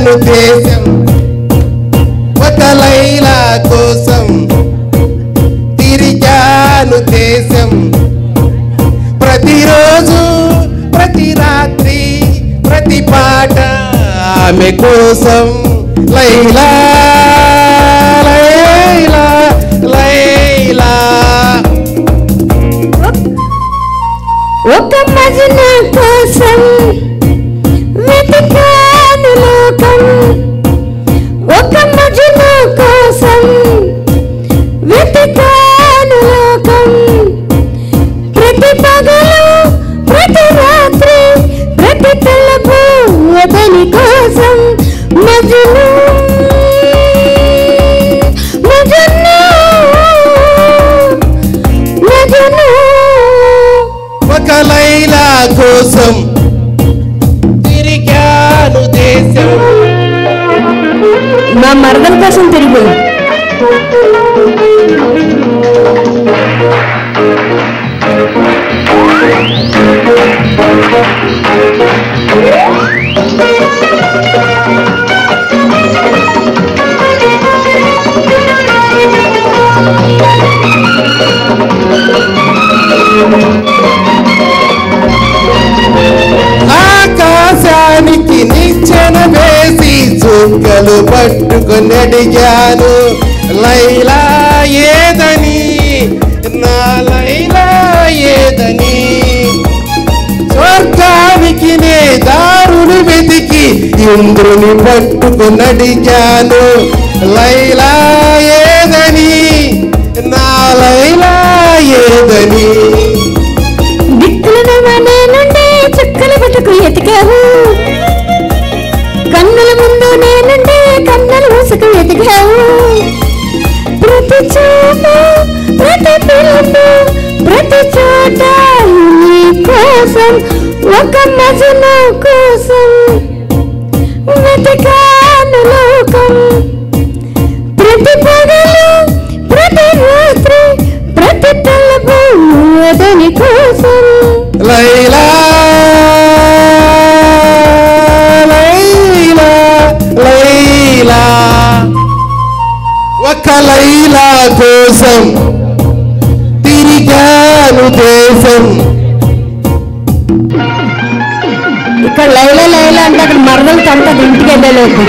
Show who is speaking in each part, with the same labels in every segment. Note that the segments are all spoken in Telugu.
Speaker 1: తిరిగాను దేశం ఒక లైలా కోసం తిరిగాను దేశం ప్రతిరోజు ప్రతి రాత్రి ప్రతి పాట ఆమె కోసం లైలా లైలా లైలా
Speaker 2: ఒక మజ్ను కోసం వెతికాను లోకం ఒక మజ్ను కోసం వెతికాను లోకం ప్రతి పగలు ప్రతి రాత్రి ప్రతి తలపు అతని కోసం మజ్ను మజ్ను మజ్ను
Speaker 1: ఒక లైలా కోసం తిరిగాను దేశం
Speaker 2: మా మరదల కోసం తిరిగి
Speaker 1: ఆకాశానికి నిచ్చెన వేసి చుక్కలు పట్టుకొని అడిగాను లైలా ఏదని నా లైలా ఏదని స్వర్గానికి నే దారులు వెతికి ఇంద్రుని పట్టుకొని అడిగాను లైలా ఏదని నా లైలా ఏదని
Speaker 2: చుక్కల పట్టుకు ఎతికావు కన్నుల ముందు నేనుండే కన్నులు మూసుకు ఎతికావు ప్రతి చూపు ప్రతి పిలుపు ప్రతి చోట నీ కోసం ఒక మజ్ను కోసం వెతికాను లోకం ప్రతి పగలు ప్రతి రాత్రి ప్రతి తలపు అతని కోసం
Speaker 1: లైలా లైలా లైలా ఒక లైలా కోసం తిరిగాను దేశం
Speaker 2: ఇక్కడ లైలా లైలా అంటే అక్కడ మరదలు కంట ఇంటికి వెళ్ళలేదు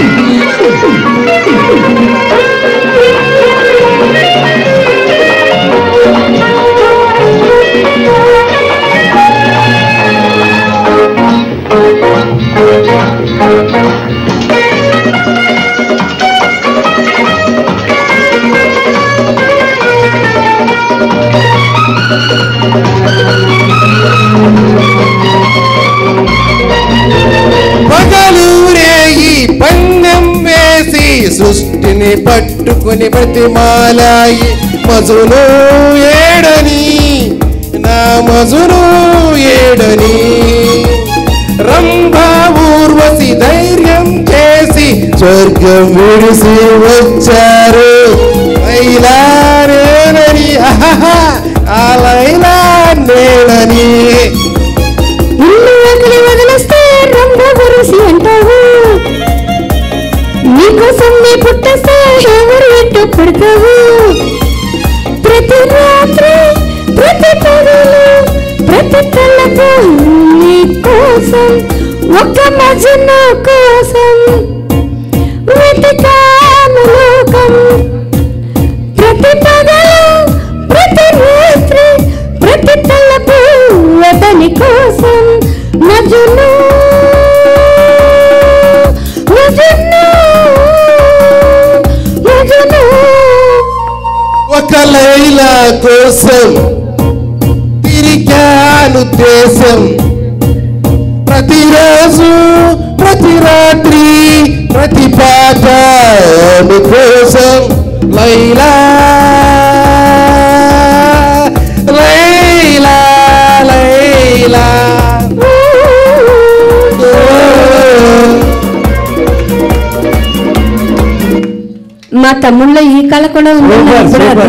Speaker 1: పగలూరేగి పందెం వేసి సృష్టిని పట్టుకుని ప్రతిమాలాయి మజును ఏడని నా మజును ఏడని రంభా ఊర్వశి ధైర్యం చేసి స్వర్గం విడిసి వచ్చారు లైలా నేనని ఆ లైలా నేనని
Speaker 2: ఇల్లు వదిలి వదిలేస్తే రంభ గురిసి అంటావు నీకోసం నీ పుట్టేస్తే ఎవరు ఎట్టు పుడతావు ప్రతి రాత్రి ప్రతి పగలు ప్రతి తలపు నీ కోసం ఒక మజ్ను కోసం వెతికాను లోకం ప్రతి పగలు ప్రతి రాత్రి ప్రతి తలపు అతని కోసం మజ్ను మజ్ను మజ్ను
Speaker 1: ఒక లైలా కోసం తిరిగాను దేశం ప్రతిరోజు ప్రతి రాత్రి ప్రతి పాట ఆమె కోసం లైలా లైలా లైలా
Speaker 2: మా తమ్ముళ్ళో ఈ కళ కూడా ఉంది.